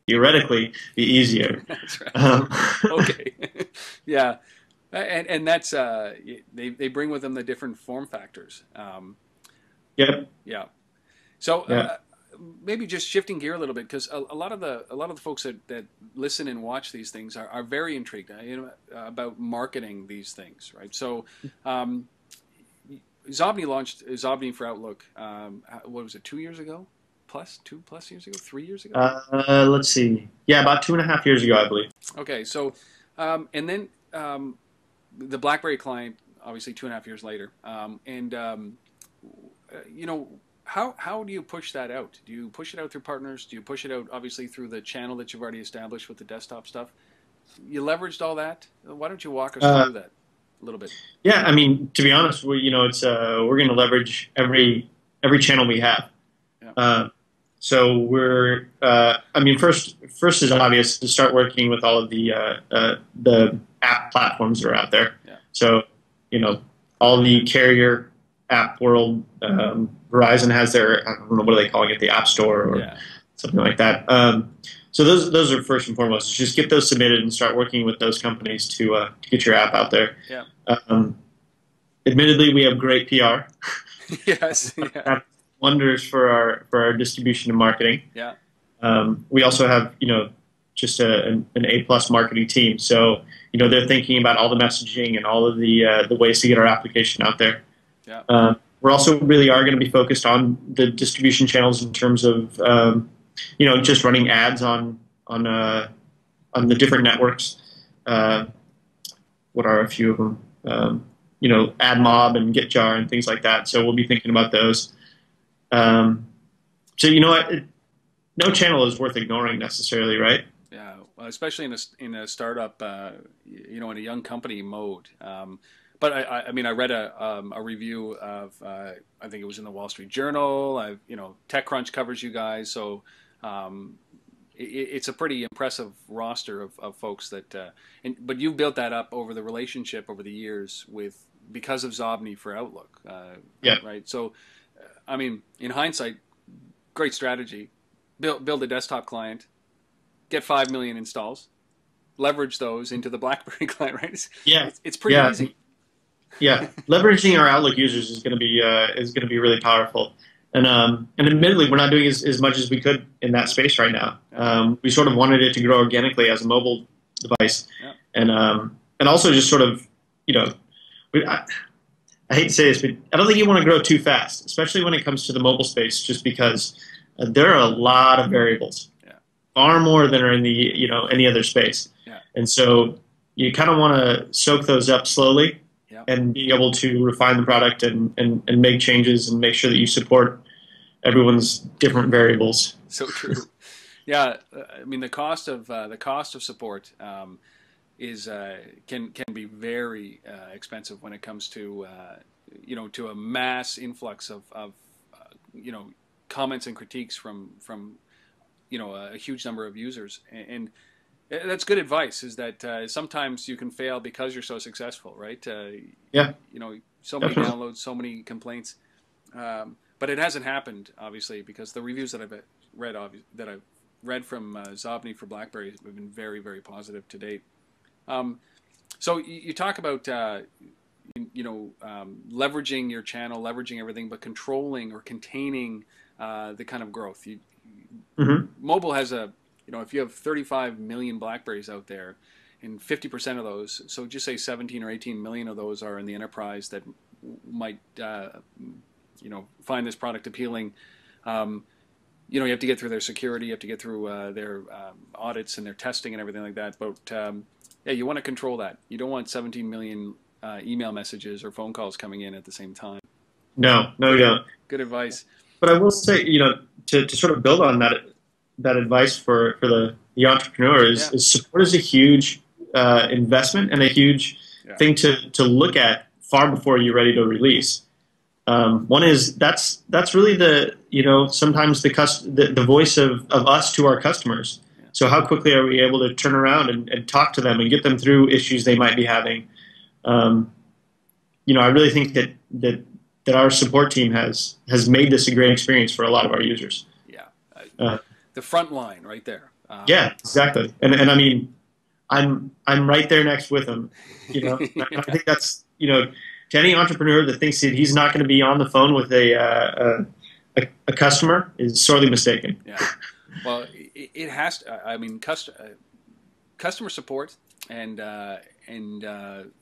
theoretically be easier. That's right. Um, Okay. Yeah. And that's they bring with them the different form factors. yep. Yeah. So Yeah. maybe just shifting gear a little bit, because a lot of the folks that listen and watch these things are very intrigued, about marketing these things, right? So um, Xobni launched Xobni for Outlook. What was it? 2 years ago? Plus 2+ years ago? 3 years ago? Let's see. Yeah, about 2.5 years ago, I believe. Okay. So and then the BlackBerry client, obviously 2.5 years later, and you know, how do you push that out? Do you push it out through partners? Do you push it out obviously through the channel that you've already established with the desktop stuff? You leveraged all that. Why don't you walk us Uh, through that a little bit? yeah, I mean, to be honest, it's we're going to leverage every channel we have. Yeah. So I mean, first is obvious to start working with all of the app platforms that are out there. Yeah. So, all the carrier app world, Verizon has their, I don't know, what are they calling it, the App Store or Yeah. something like that. So those are first and foremost. Just get those submitted and start working with those companies to get your app out there. Yeah. Um, Admittedly, we have great PR. Yes. Yeah. That wonders for our distribution and marketing. Yeah. We also have just an A+ marketing team. So they're thinking about all the messaging and all of the ways to get our application out there. Yeah. We're also really are going to be focused on the distribution channels in terms of just running ads on the different networks. What are a few of them? AdMob and GetJar and things like that. So we'll be thinking about those. So no channel is worth ignoring necessarily, right? Yeah. Well, especially in a startup, in a young company mode. But I mean, I read a review of I think it was in the Wall Street Journal. TechCrunch covers you guys, so it's a pretty impressive roster of folks that. But you've built that up over the relationship over the years because of Xobni for Outlook. Yeah. Right. So, I mean, in hindsight, great strategy. Build a desktop client, get 5 million installs, leverage those into the BlackBerry client. Right. Yeah. It's pretty Yeah. easy. Yeah, leveraging our Outlook users is going to be really powerful, and admittedly, we're not doing as much as we could in that space right now. We sort of wanted it to grow organically as a mobile device, Yeah. And also just sort of I hate to say this, but I don't think you want to grow too fast, especially when it comes to the mobile space, just because there are a lot of variables, Yeah. far more than are in the any other space, Yeah. and so you kind of want to soak those up slowly. Yeah. And being able to refine the product and make changes and make sure that you support everyone's different variables. So true. Yeah, I mean the cost of support is can be very expensive when it comes to to a mass influx of comments and critiques from a huge number of users. And that's good advice, is that sometimes you can fail because you're so successful, right? Yeah. So many Definitely. downloads, so many complaints. But it hasn't happened, obviously, because the reviews that I've read from Xobni for BlackBerry have been very, very positive to date. So you talk about leveraging your channel, leveraging everything, but controlling or containing the kind of growth. Mm-hmm. Mobile has if you have 35 million BlackBerries out there, and 50% of those, so just say 17 or 18 million of those are in the enterprise that might find this product appealing. You have to get through their security, you have to get through their audits and their testing and everything like that. But you want to control that. You don't want 17 million email messages or phone calls coming in at the same time. No, you don't. Good advice. But I will say, to sort of build on that advice for the entrepreneur is support is a huge investment and a huge thing to look at far before you're ready to release. One is that's really sometimes the voice of us to our customers. Yeah. So how quickly are we able to turn around and talk to them and get them through issues they might be having? I really think that our support team has made this a great experience for a lot of our users. Yeah. the front line right there. Yeah, exactly. And I mean, I'm right there next with him. You know, Yeah. I think that's, you know, to any entrepreneur that thinks that he's not going to be on the phone with a customer is sorely mistaken. Yeah. Well, it has to. I mean, customer support and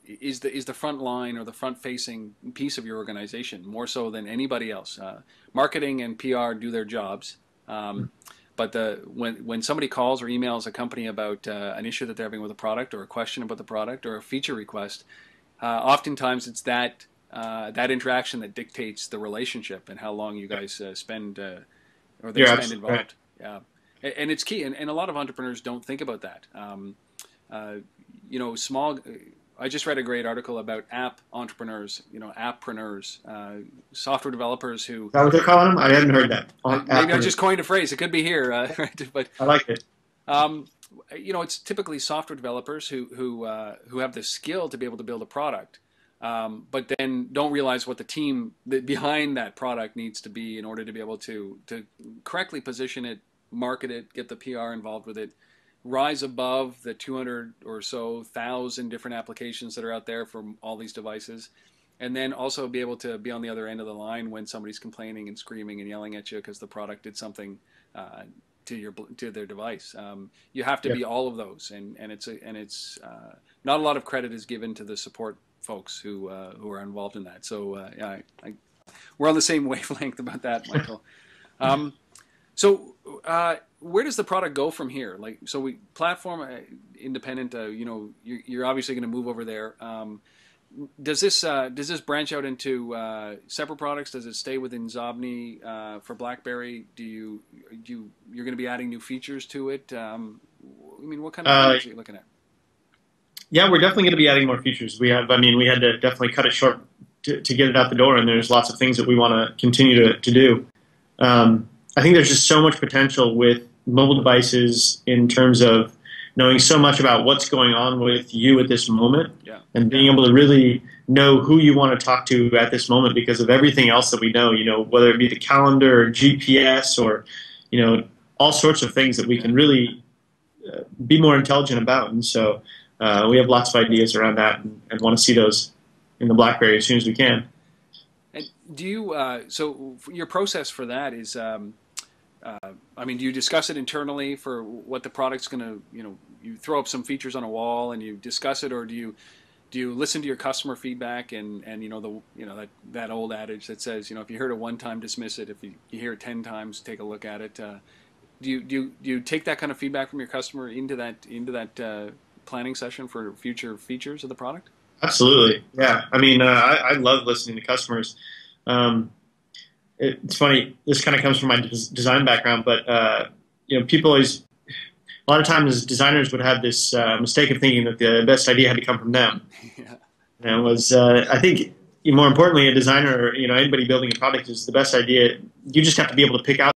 is the front line or the front facing piece of your organization more so than anybody else. Marketing and PR do their jobs. But when somebody calls or emails a company about an issue that they're having with a product or a question about the product or a feature request, oftentimes it's that interaction that dictates the relationship and how long you guys spend or they spend involved. Right. Yeah, and it's key. And a lot of entrepreneurs don't think about that. You know, I just read a great article about app entrepreneurs, you know, appreneurs, software developers who... Is that what they're calling them? I haven't heard that. Maybe I just coined a phrase. It could be here. Right? But I like it. You know, it's typically software developers who have the skill to be able to build a product, but then don't realize what the team behind that product needs to be in order to be able to correctly position it, market it, get the PR involved with it, rise above the 200 or so thousand different applications that are out there for all these devices, and then also be able to be on the other end of the line when somebody's complaining and screaming and yelling at you because the product did something to their device. You have to be all of those, and it's not a lot of credit is given to the support folks who are involved in that. So yeah, we're on the same wavelength about that, Michael. So where does the product go from here? Like, so we platform independent. You know, you're obviously going to move over there. Does this branch out into separate products? Does it stay within Xobni for BlackBerry? You're going to be adding new features to it? I mean, what kind of features are you looking at? Yeah, we're definitely going to be adding more features. We had to definitely cut it short to get it out the door, and there's lots of things that we want to continue to do. I think there's just so much potential with mobile devices in terms of knowing so much about what's going on with you at this moment, and being able to really know who you want to talk to at this moment because of everything else that we know, you know, whether it be the calendar or GPS or, you know, all sorts of things that we can really be more intelligent about. And so we have lots of ideas around that and want to see those in the BlackBerry as soon as we can. And do you, so your process for that is, I mean, do you discuss it internally for what the product's going to, you know, you throw up some features on a wall and you discuss it, or do you listen to your customer feedback and you know, that old adage that says, you know, if you heard it one time, dismiss it. If you hear it 10 times, take a look at it. Do you take that kind of feedback from your customer into that planning session for future features of the product? Absolutely. Yeah. I mean, I love listening to customers. It's funny, this kind of comes from my design background, but you know, people always, a lot of times designers would have this mistake of thinking that the best idea had to come from them. Yeah. And it was, I think, more importantly, a designer, or, you know, anybody building a product is the best idea. You just have to be able to pick out